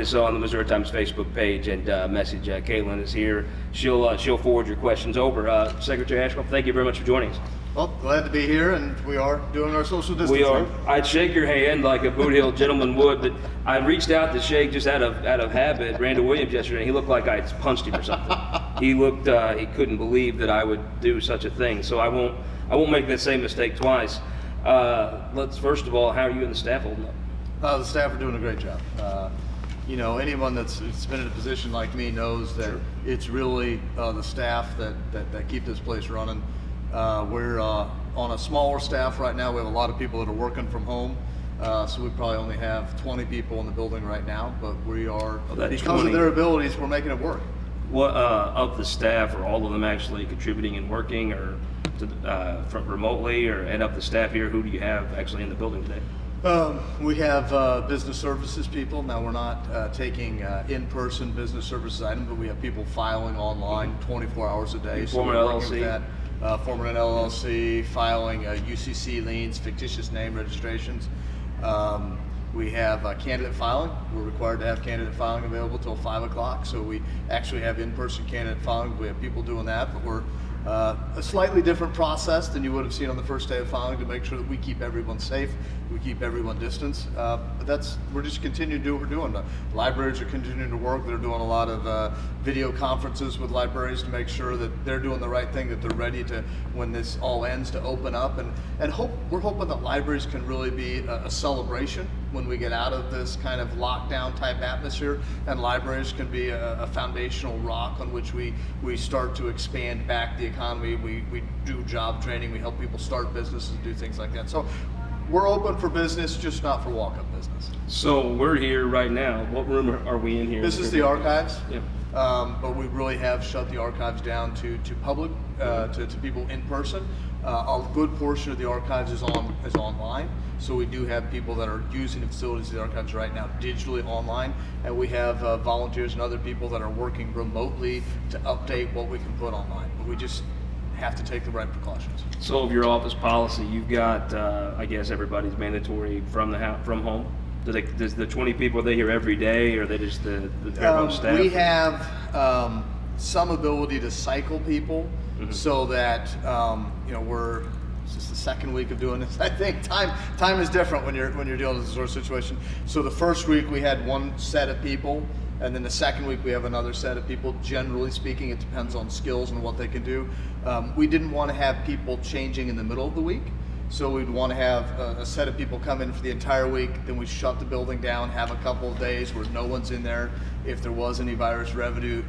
us on the Missouri Times Facebook page and message. Caitlin is here. She'll forward your questions over. Secretary Ashcroft, thank you very much for joining us. Well, glad to be here, and we are doing our social distancing. We are. I'd shake your hand like a Boot Hill gentleman would, but I reached out to shake just out of habit. Randall Williams yesterday, and he looked like I had punched him or something. He looked, he couldn't believe that I would do such a thing. So I won't make that same mistake twice. Let's first of all, how are you and the staff holding up? The staff are doing a great job. You know, anyone that's been in a position like me knows that it's really the staff that keep this place running. We're on a smaller staff right now. We have a lot of people that are working from home. So we probably only have 20 people in the building right now, but we are, because of their abilities, we're making it work. What of the staff, are all of them actually contributing and working, or remotely, and of the staff here, who do you have actually in the building today? We have business services people. Now we're not taking in-person business services items, but we have people filing online 24 hours a day. Former LLC? Former LLC, filing UCC liens, fictitious name registrations. We have candidate filing. We're required to have candidate filing available till 5 o'clock, so we actually have in-person candidate filing. We have people doing that, but we're a slightly different process than you would have seen on the first day of filing to make sure that we keep everyone safe, we keep everyone distanced. But we're just continuing to do what we're doing. The libraries are continuing to work. They're doing a lot of video conferences with libraries to make sure that they're doing the right thing, that they're ready to, when this all ends, to open up. And we're hoping that libraries can really be a celebration when we get out of this kind of lockdown type atmosphere, and libraries can be a foundational rock on which we start to expand back the economy. We do job training, we help people start businesses, do things like that. So we're open for business, just not for walk-up business. So we're here right now. What room are we in here? This is the archives. Yeah. But we really have shut the archives down to public, to people in person. A good portion of the archives is online. So we do have people that are using the facilities of the archives right now digitally online, and we have volunteers and other people that are working remotely to update what we can put online. But we just have to take the right precautions. So of your office policy, you've got, I guess everybody's mandatory from home. Does the 20 people, are they here every day, or are they just the home staff? We have some ability to cycle people, so that this is the second week of doing this. I think time is different when you're dealing with this sort of situation. So the first week we had one set of people, and then the second week we have another set of people. Generally speaking, it depends on skills and what they can do. We didn't want to have people changing in the middle of the week. So we'd want to have a set of people come in for the entire week, then we shut the building down, have a couple of days where no one's in there. If there was any virus residue,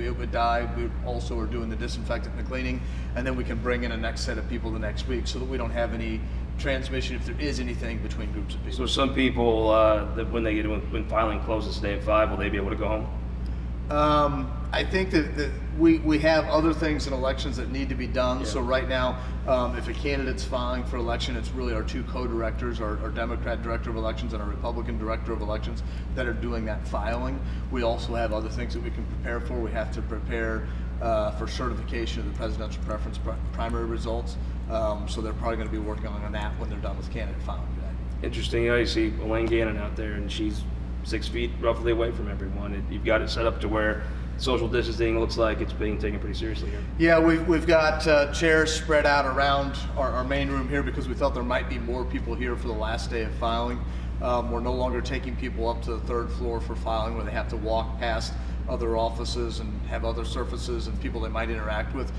it would die. We also are doing the disinfectant and the cleaning, and then we can bring in a next set of people the next week so that we don't have any transmission if there is anything between groups of people. So some people, that when filing closes today at 5, will they be able to go home? I think that we have other things in elections that need to be done. Yeah. So right now, if a candidate's filing for election, it's really our two co-directors, our Democrat director of elections and our Republican director of elections, that are doing that filing. We also have other things that we can prepare for. We have to prepare for certification of the presidential preference primary results. So they're probably going to be working on that when they're done with candidate filing today. Interesting. I see Elaine Gannon out there, and she's 6 feet roughly away from everyone. You've got it set up to where social distancing looks like it's being taken pretty seriously here. Yeah, we've got chairs spread out around our main room here because we thought there might be more people here for the last day of filing. We're no longer taking people up to the third floor for filing, where they have to walk past other offices and have other surfaces and people they might interact with.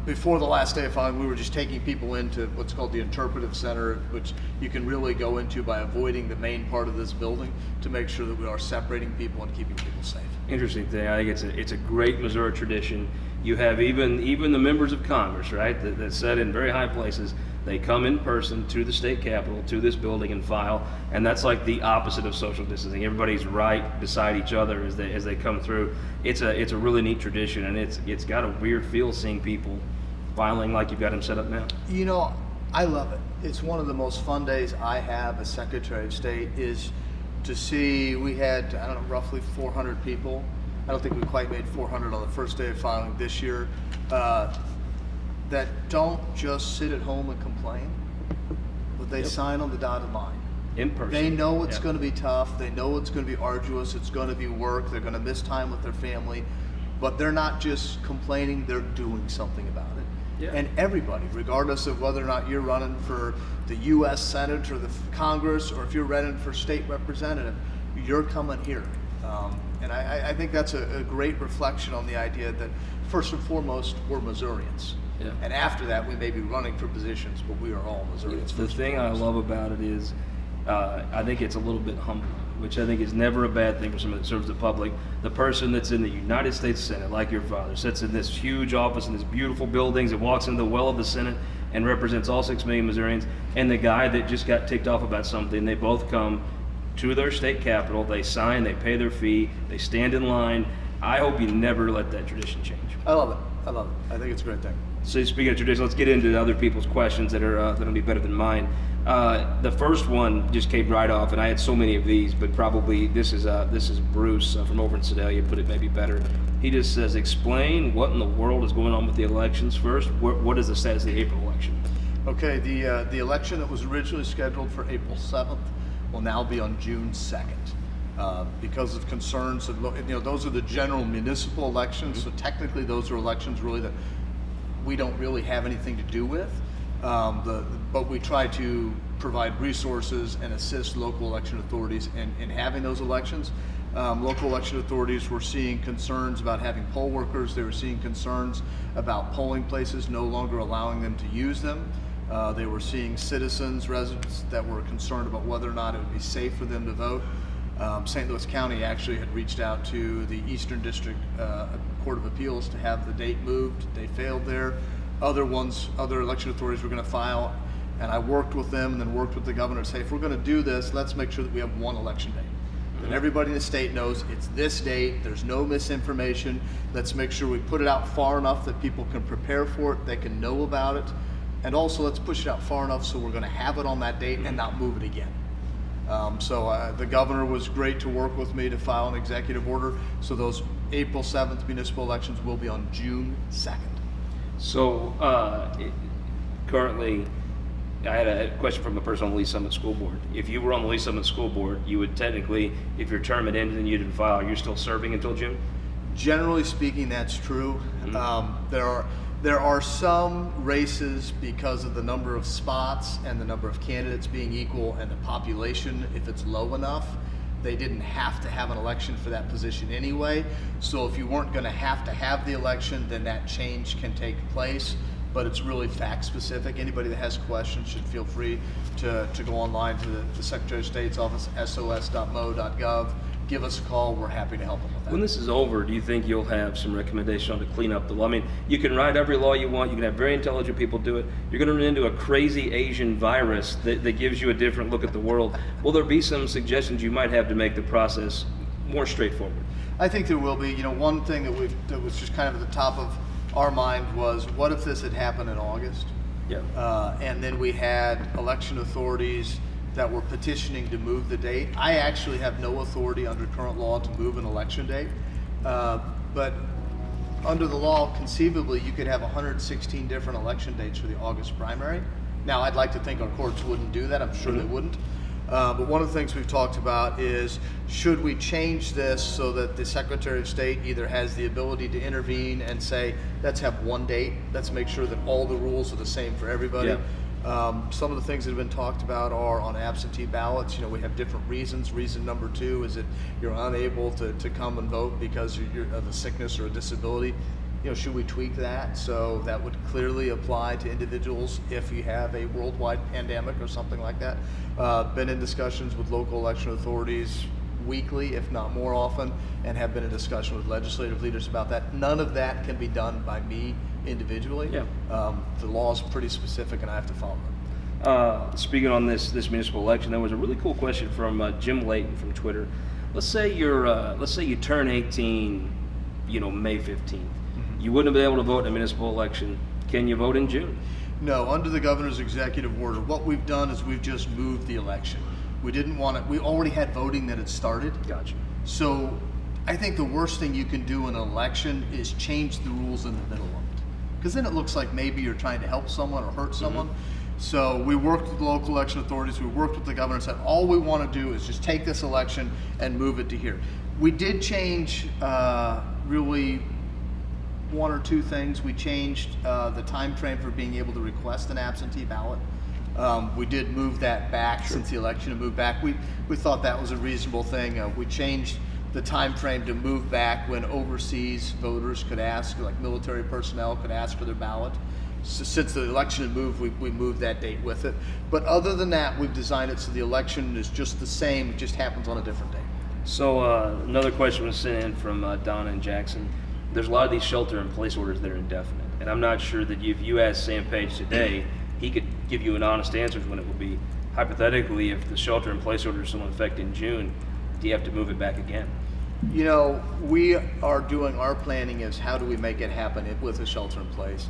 Before the last day of filing, we were just taking people into what's called the interpretive center, which you can really go into by avoiding the main part of this building to make sure that we are separating people and keeping people safe. Interesting thing. I think it's a great Missouri tradition. You have even the members of Congress, right, that sit in very high places. They come in person to the state capitol, to this building, and file, and that's like the opposite of social distancing. Everybody's right beside each other as they come through. It's a really neat tradition, and it's got a weird feel seeing people filing like you've got them set up now. You know, I love it. It's one of the most fun days I have as Secretary of State, is to see, we had, I don't know, roughly 400 people. I don't think we quite made 400 on the first day of filing this year, that don't just sit at home and complain, but they sign on the dotted line. In person. They know it's Yeah. going to be tough. They know it's going to be arduous. It's going to be work. They're going to miss time with their family. But they're not just complaining, they're doing something about it. Yeah. And everybody, regardless of whether or not you're running for the U.S. Senate or the Congress, or if you're running for state representative, you're coming here. And I think that's a great reflection on the idea that, first and foremost, we're Missourians. Yeah. And after that, we may be running for positions, but we are all Missourians. The first and thing I foremost. love about it is, I think it's a little bit humbling, which I think is never a bad thing for someone that serves the public. The person that's in the United States Senate, like your father, sits in this huge office in this beautiful buildings and walks into the well of the Senate and represents all 6 million Missourians, and the guy that just got ticked off about something, they both come to their state capitol, they sign, they pay their fee, they stand in line. I hope you never let that tradition change. I love it. I love it. I think it's a great thing. So speaking of tradition, let's get into other people's questions that are that'll be better than mine. The first one just came right off, and I had so many of these, but probably this is Bruce from over in Sedalia put it maybe better. He just says, explain what in the world is going on with the elections first. What is the status of the April election? Okay, the election that was originally scheduled for April 7th will now be on June 2nd. Because of concerns of, those are the general municipal elections, so technically those are elections really that we don't really have anything to do with. But we try to provide resources and assist local election authorities in having those elections. Local election authorities were seeing concerns about having poll workers. They were seeing concerns about polling places no longer allowing them to use them. They were seeing citizens, residents that were concerned about whether or not it would be safe for them to vote. St. Louis County actually had reached out to the Eastern District Court of Appeals to have the date moved. They failed there. Other election authorities were going to file, and I worked with them and then worked with the governor to say, if we're going to do this, let's make sure that we have one election date. That everybody in the state knows it's this date, there's no misinformation. Let's make sure we put it out far enough that people can prepare for it, they can know about it. And also let's push it out far enough so we're going to have it on that date and not move it again. So the governor was great to work with me to file an executive order. So those April 7th municipal elections will be on June 2nd. So currently, I had a question from a person on the Lee Summit School Board. If you were on the Lee Summit School Board, you would technically, if your term had ended and you didn't file, you're still serving until June? Generally speaking, that's true. There are some races, because of the number of spots and the number of candidates being equal and the population, if it's low enough, they didn't have to have an election for that position anyway. So if you weren't going to have the election, then that change can take place. But it's really fact specific. Anybody that has questions should feel free to go online to the Secretary of State's office, sos.mo.gov. Give us a call. We're happy to help them with that. When this is over, do you think you'll have some recommendation on to clean up the law? I mean, you can write every law you want. You can have very intelligent people do it. You're going to run into a crazy Asian virus that gives you a different look at the world. Will there be some suggestions you might have to make the process more straightforward? I think there will be. One thing that was just kind of at the top of our mind was, what if this had happened in August? Yeah. And then we had election authorities that were petitioning to move the date. I actually have no authority under current law to move an election date, but under the law, conceivably, you could have 116 different election dates for the August primary. Now, I'd like to think our courts wouldn't do that. I'm sure they wouldn't. But one of the things we've talked about is, should we change this so that the Secretary of State either has the ability to intervene and say, let's have one date, let's make sure that all the rules are the same for everybody. Yeah. Some of the things that have been talked about are on absentee ballots. We have different reasons. Reason number 2 is that you're unable to come and vote because you're of a sickness or a disability. Should we tweak that so that would clearly apply to individuals if you have a worldwide pandemic or something like that? Been in discussions with local election authorities weekly, if not more often, and have been in discussion with legislative leaders about that. None of that can be done by me individually. Yeah. The law is pretty specific, and I have to follow it. Speaking on this municipal election, there was a really cool question from Jim Layton from Twitter. Let's say you turn 18, May 15th. You wouldn't have been able to vote in a municipal election. Can you vote in June? No, under the governor's executive order, what we've done is we've just moved the election. We didn't want it. We already had voting that had started. Gotcha. So I think the worst thing you can do in an election is change the rules in the middle of it. Because then it looks like maybe you're trying to help someone or hurt someone. So we worked with the local election authorities, we worked with the governor, and said all we want to do is just take this election and move it to here. We did change really one or two things. We changed the time frame for being able to request an absentee ballot. We did move that back since the election and moved back. We thought that was a reasonable thing. We changed the time frame to move back when overseas voters could ask, like military personnel could ask for their ballot. So since the election had moved, we moved that date with it. But other than that, we've designed it so the election is just the same, it just happens on a different day. So another question was sent in from Donna and Jackson. There's a lot of these shelter-in-place orders that are indefinite, and I'm not sure that if you asked Sam Page today, he could give you an honest answer when it will be. Hypothetically, if the shelter-in-place order is still in effect in June, do you have to move it back again? You know, we are doing our planning is how do we make it happen with a shelter-in-place.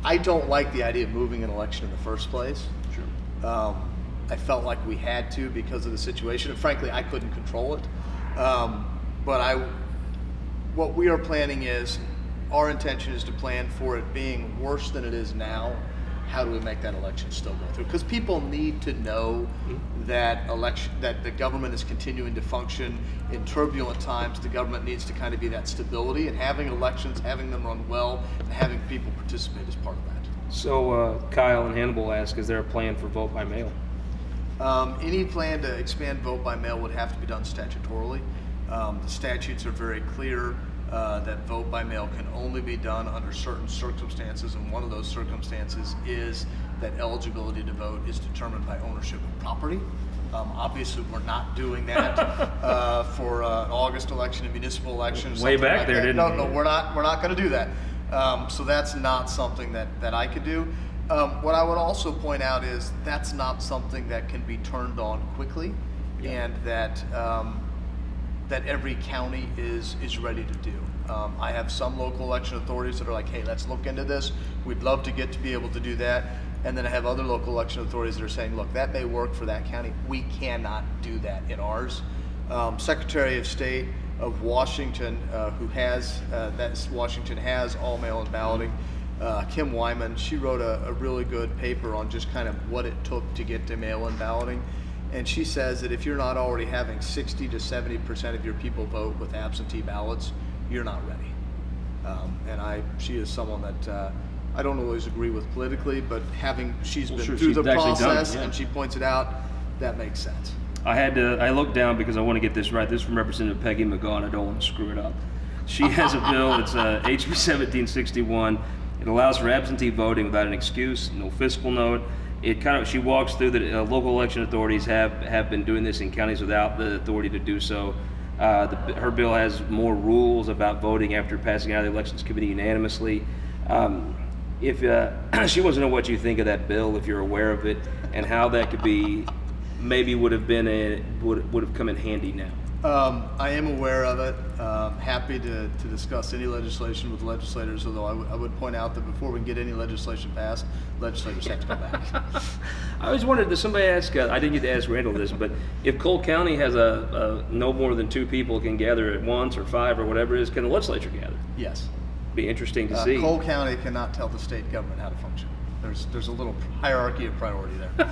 I don't like the idea of moving an election in the first place. Sure. I felt like we had to because of the situation, and frankly, I couldn't control it. What we are planning is, our intention is to plan for it being worse than it is now. How do we make that election still go through? Because people need to know that the government is continuing to function in turbulent times. The government needs to kind of be that stability, and having elections, having them run well, and having people participate is part of that. So Kyle and Hannibal ask, is there a plan for vote by mail? Any plan to expand vote by mail would have to be done statutorily. The statutes are very clear that vote by mail can only be done under certain circumstances, and one of those circumstances is that eligibility to vote is determined by ownership of property. Obviously, we're not doing that for an August election, a municipal election. Way back like there, that. didn't No, we? no, we're not going to do that. So that's not something that I could do. What I would also point out is that's not something that can be turned on quickly, and that every county is ready to do. I have some local election authorities that are like, hey, let's look into this. We'd love to get to be able to do that. And then I have other local election authorities that are saying, look, that may work for that county. We cannot do that in ours. Secretary of State of Washington, Washington has all mail-in balloting. Kim Wyman, she wrote a really good paper on just kind of what it took to get to mail-in balloting. And she says that if you're not already having 60 to 70% of your people vote with absentee ballots, you're not ready. She is someone that I don't always agree with politically, but she's been through the process, and she points it out, that makes sense. I looked down because I want to get this right. This is from Representative Peggy McGaugh, and I don't want to screw it up. She has a bill, it's HB 1761. It allows for absentee voting without an excuse, no fiscal note. She walks through that local election authorities have been doing this in counties without the authority to do so. Her bill has more rules about voting after passing out of the elections committee unanimously. If she wants to know what you think of that bill, if you're aware of it, and how that could be, maybe would have come in handy now. I am aware of it. Happy to discuss any legislation with legislators, although I would point out that before we can get any legislation passed, legislators have to come back. I always wondered, does somebody ask, I didn't get to ask Randall this, but if Cole County has no more than 2 people can gather at once, or 5 or whatever it is, can the legislature gather? Yes. Be interesting to see. Cole County cannot tell the state government how to function. There's a little hierarchy of priority there.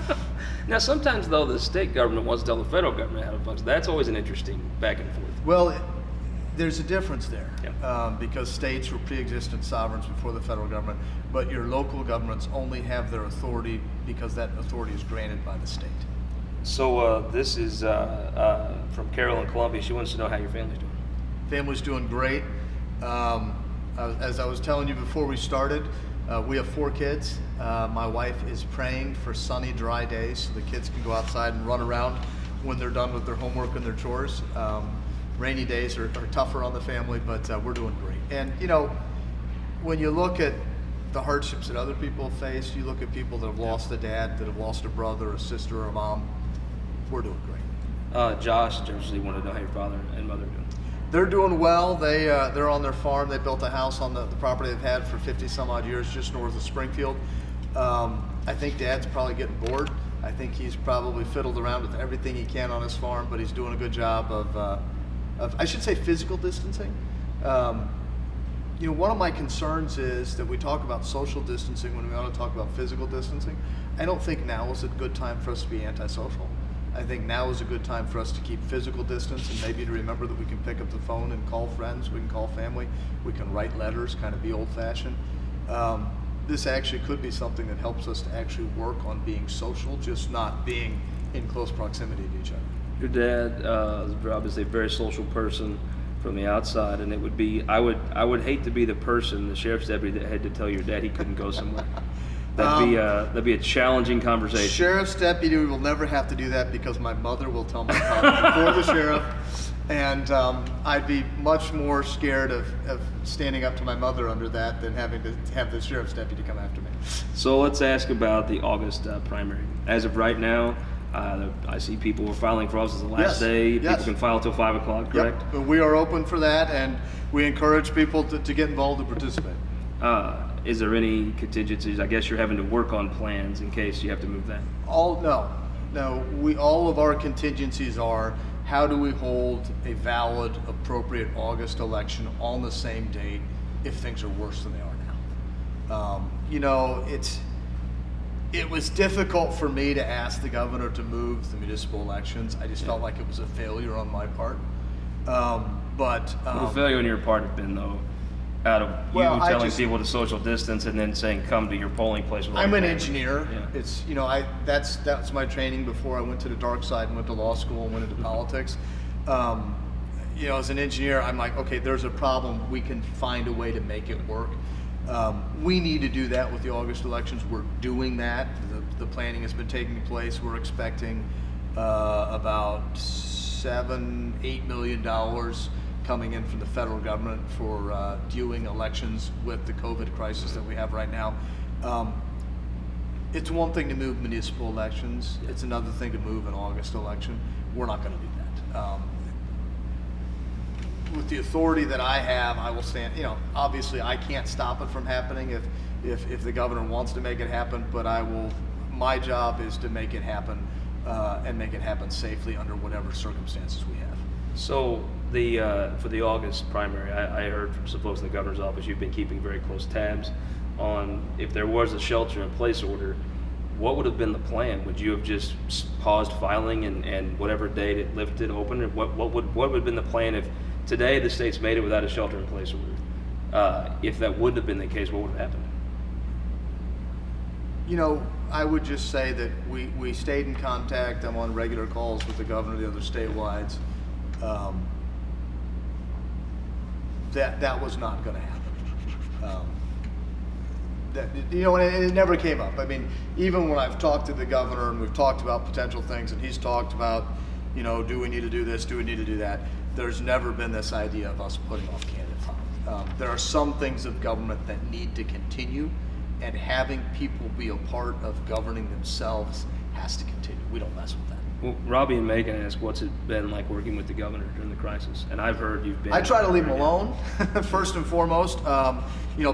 Now, sometimes, though, the state government wants to tell the federal government how to function. That's always an interesting back and forth. Well, there's a difference there, Yeah. because states were pre-existent sovereigns before the federal government, but your local governments only have their authority because that authority is granted by the state. So this is from Carol in Columbia. She wants to know how your family's doing. Family's doing great. As I was telling you before we started, we have 4 kids. My wife is praying for sunny, dry days so the kids can go outside and run around when they're done with their homework and their chores. Rainy days are tougher on the family, but we're doing great. And when you look at the hardships that other people face, you look at people that have lost a dad, that have lost a brother, a sister, or a mom, we're doing great. Josh generally wanted to know how your father and mother are doing. They're doing well. They're on their farm. They built a house on the property they've had for 50 some odd years just north of Springfield. I think Dad's probably getting bored. I think he's probably fiddled around with everything he can on his farm, but he's doing a good job of I should say, physical distancing. One of my concerns is that we talk about social distancing when we ought to talk about physical distancing. I don't think now is a good time for us to be antisocial. I think now is a good time for us to keep physical distance and maybe to remember that we can pick up the phone and call friends, we can call family, we can write letters, kind of be old-fashioned. This actually could be something that helps us to actually work on being social, just not being in close proximity to each other. Your dad is obviously a very social person from the outside, and it would be, I would hate to be the person, the sheriff's deputy, that had to tell your dad he couldn't go somewhere. That'd be a challenging conversation. Sheriff's deputy will never have to do that because my mother will tell my father before the sheriff, and I'd be much more scared of standing up to my mother under that than having to have the sheriff's deputy come after me. So let's ask about the August primary. As of right now, I see people are filing for office the last Yes, day. yes. People can file till 5 o'clock, correct? Yep, but we are open for that, and we encourage people to get involved and participate. Is there any contingencies? I guess you're having to work on plans in case you have to move that. No. All of our contingencies are, how do we hold a valid, appropriate August election on the same date if things are worse than they are now? It was difficult for me to ask the governor to move the municipal elections. I just felt like it was a failure on my part. But The failure on your part have been, though, out of you telling people to social distance and then saying come to your polling place. I'm an engineer. Yeah. It's that's my training before I went to the dark side and went to law school and went into politics. As an engineer, I'm like, okay, there's a problem. We can find a way to make it work. We need to do that with the August elections. We're doing that. The planning has been taking place. We're expecting about $7-8 million coming in from the federal government for doing elections with the COVID crisis that we have right now. It's one thing to move municipal elections. It's another thing to move an August election. We're not going to do that. With the authority that I have, I will stand. Obviously, I can't stop it from happening if the governor wants to make it happen. But I will. My job is to make it happen and make it happen safely under whatever circumstances we have. So for the August primary, I heard from some folks in the governor's office you've been keeping very close tabs on if there was a shelter-in-place order. What would have been the plan? Would you have just paused filing and whatever date it lifted open? Or what would have been the plan if today the state's made it without a shelter-in-place order? If that wouldn't have been the case, what would have happened? I would just say that we stayed in contact. I'm on regular calls with the governor of the other statewides. That was not going to happen. And it never came up. I mean, even when I've talked to the governor and we've talked about potential things, and he's talked about, do we need to do this? Do we need to do that? There's never been this idea of us putting off candidate filing. There are some things of government that need to continue, and having people be a part of governing themselves has to continue. We don't mess with that. Well, Robbie and Megan asked, what's it been like working with the governor during the crisis? And I've heard you've been... I try to leave him alone, first and foremost.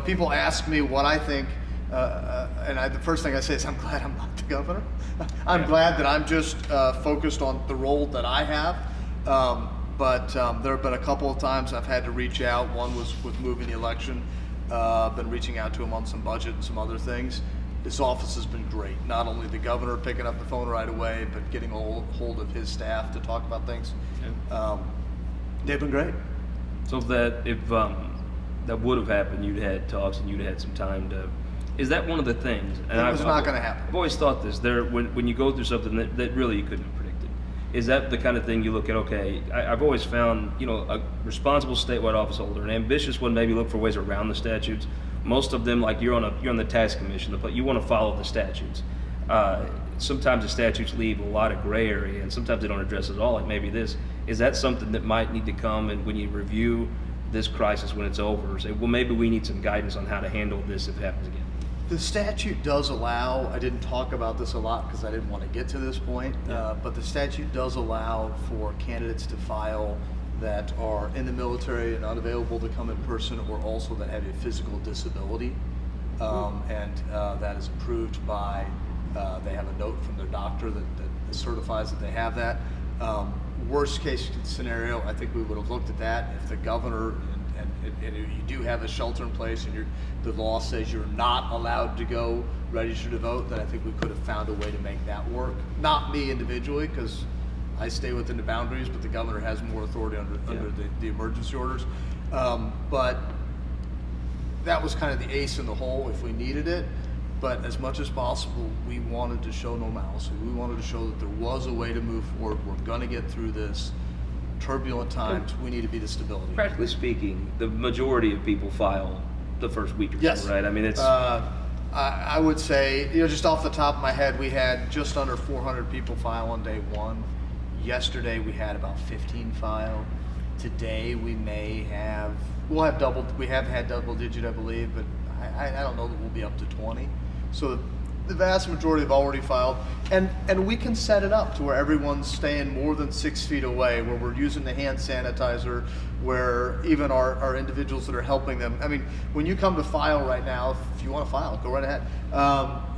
People ask me what I think, and the first thing I say is, I'm glad I'm not the governor. I'm glad that I'm just focused on the role that I have. But there have been a couple of times I've had to reach out. One was with moving the election. Been reaching out to him on some budget and some other things. This office has been great. Not only the governor picking up the phone right away, but getting a hold of his staff to talk about things. Yeah. They've been great. So if that would have happened, you'd had talks and you'd had some time to... Is that one of the things? And It was not going to happen. I've always thought this. When you go through something that really you couldn't have predicted, is that the kind of thing you look at? Okay, I've always found a responsible statewide office holder, an ambitious one, maybe look for ways around the statutes. Most of them, like you're on the tax commission, but you want to follow the statutes. Sometimes the statutes leave a lot of gray area, and sometimes they don't address it at all. Like maybe this is that something that might need to come, and when you review this crisis when it's over, say, well, maybe we need some guidance on how to handle this if it happens again. The statute does allow, I didn't talk about this a lot because I didn't want to get to this point, but the statute does allow for candidates to file that are in the military and unavailable to come in person, or also that have a physical disability. And that is approved by, they have a note from their doctor that certifies that they have that. Worst case scenario, I think we would have looked at that if the governor and you do have a shelter in place, and the law says you're not allowed to go register to vote, then I think we could have found a way to make that work. Not me individually, because I stay within the boundaries, but the governor has more authority under the emergency orders. But that was kind of the ace in the hole if we needed it. But as much as possible, we wanted to show normalcy. We wanted to show that there was a way to move forward. We're going to get through this turbulent times. We need to be the stability. Practically speaking, the majority of people file the first week or so, Yes. right? I mean, it's... I would say, just off the top of my head, we had just under 400 people file on day one. Yesterday we had about 15 file. Today we may have, we have had double digit, I believe, but I don't know that we'll be up to 20. So the vast majority have already filed, and we can set it up to where everyone's staying more than 6 feet away, where we're using the hand sanitizer, where even our individuals that are helping them. I mean, when you come to file right now, if you want to file, go right ahead.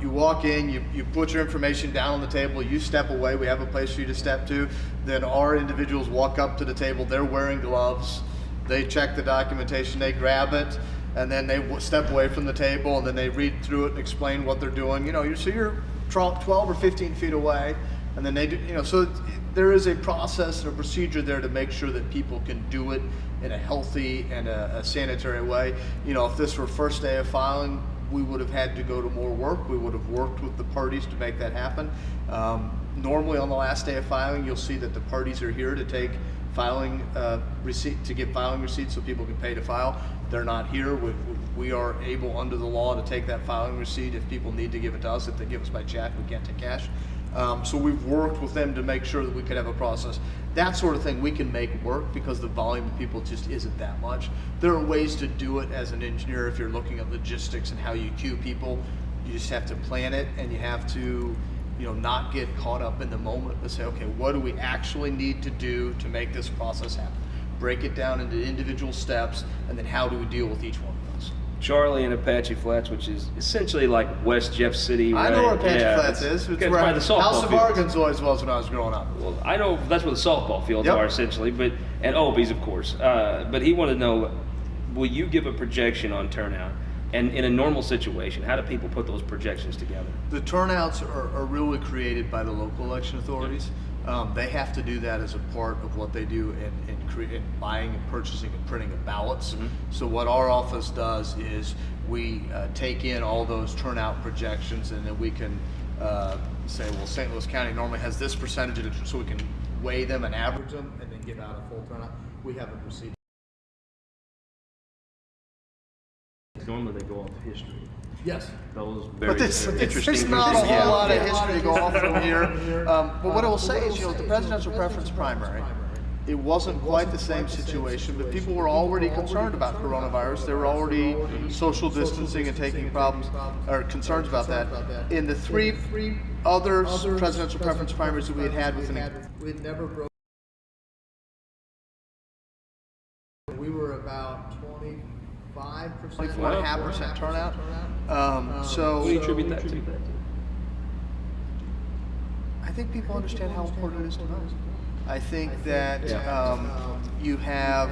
You walk in, you put your information down on the table, you step away, we have a place for you to step to, then our individuals walk up to the table, they're wearing gloves, they check the documentation, they grab it, and then they step away from the table, and then they read through it and explain what they're doing. So you're 12 or 15 feet away, and then they do, so there is a process and a procedure there to make sure that people can do it in a healthy and a sanitary way. If this were first day of filing, we would have had to go to more work. We would have worked with the parties to make that happen. Normally on the last day of filing, you'll see that the parties are here to take filing receipt, to get filing receipts so people can pay to file. They're not here. We are able under the law to take that filing receipt if people need to give it to us. If they give us by check, we can't take cash. So we've worked with them to make sure that we could have a process. That sort of thing we can make work because the volume of people just isn't that much. There are ways to do it as an engineer if you're looking at logistics and how you queue people. You just have to plan it, and you have to not get caught up in the moment, but say, okay, what do we actually need to do to make this process happen? Break it down into individual steps, and then how do we deal with each one of those? Charlie and Apache Flats, which is essentially like West Jeff City, right? I know where Apache Flats is. It's where the softball House of fields. Arkansas always was when I was growing up. Well, I know that's where the softball fields Yep. are essentially, and Obies, of course. But he wanted to know, will you give a projection on turnout? And in a normal situation, how do people put those projections together? The turnouts are really created by the local election authorities. They have to do that as a part of what they do in buying and purchasing and printing of ballots. Mm-hmm. So what our office does is we take in all those turnout projections, and then we can say, well, St. Louis County normally has this percentage, so we can weigh them and average them, and then give out a full turnout. We have a procedure. Normally they go off history. Yes. Those But interesting. there's not a whole lot of history to go off from here. But what I will say is, the presidential preference primary, it wasn't quite the same situation, but people were already concerned about coronavirus. They were already social distancing and taking concerns about that. In the three other presidential preference primaries that we had we had never broken. We were about 24.5% turnout. So What do you attribute that to? I think people understand how important it is to vote. I think that you have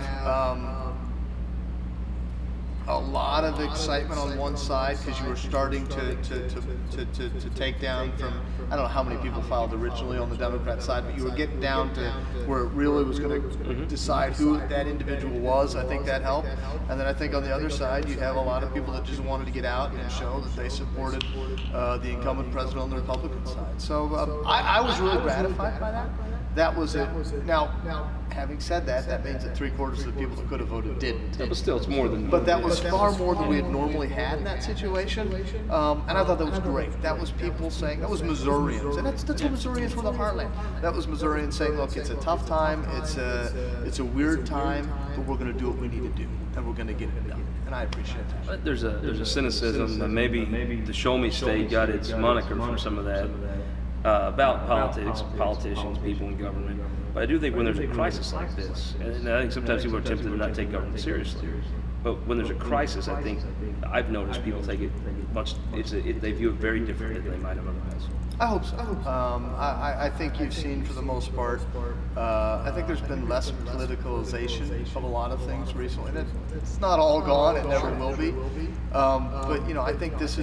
a lot of excitement on one side because you were starting to take down from, I don't know how many people filed originally on the Democrat side, but you were getting down to where it really was going to decide who that individual was. I think that helped. And then I think on the other side, you have a lot of people that just wanted to get out and show that they supported the incumbent president on the Republican side. So I was really gratified by that. That was it. Now, having said that, that means that 3/4 of the people that could have voted didn't. But still, it's more than. But that was far more than we had normally had in that situation, and I thought that was great. That was people saying, that was Missourians, and that's what Missourians from the heartland. That was Missourians saying, look, it's a tough time, it's a weird time, but we're going to do what we need to do, and we're going to get it done. And I appreciate that. But there's a cynicism that maybe the Show Me State got its moniker from some of that. About politicians, people in government. But I do think when there's a crisis like this, and I think sometimes people are tempted to not take government seriously. But when there's a crisis, I think I've noticed people take it much. They view it very differently than they might have otherwise. I hope so. I think you've seen, for the most part, I think there's been less politicalization of a lot of things recently. It's not all gone; it never will be. But I think this is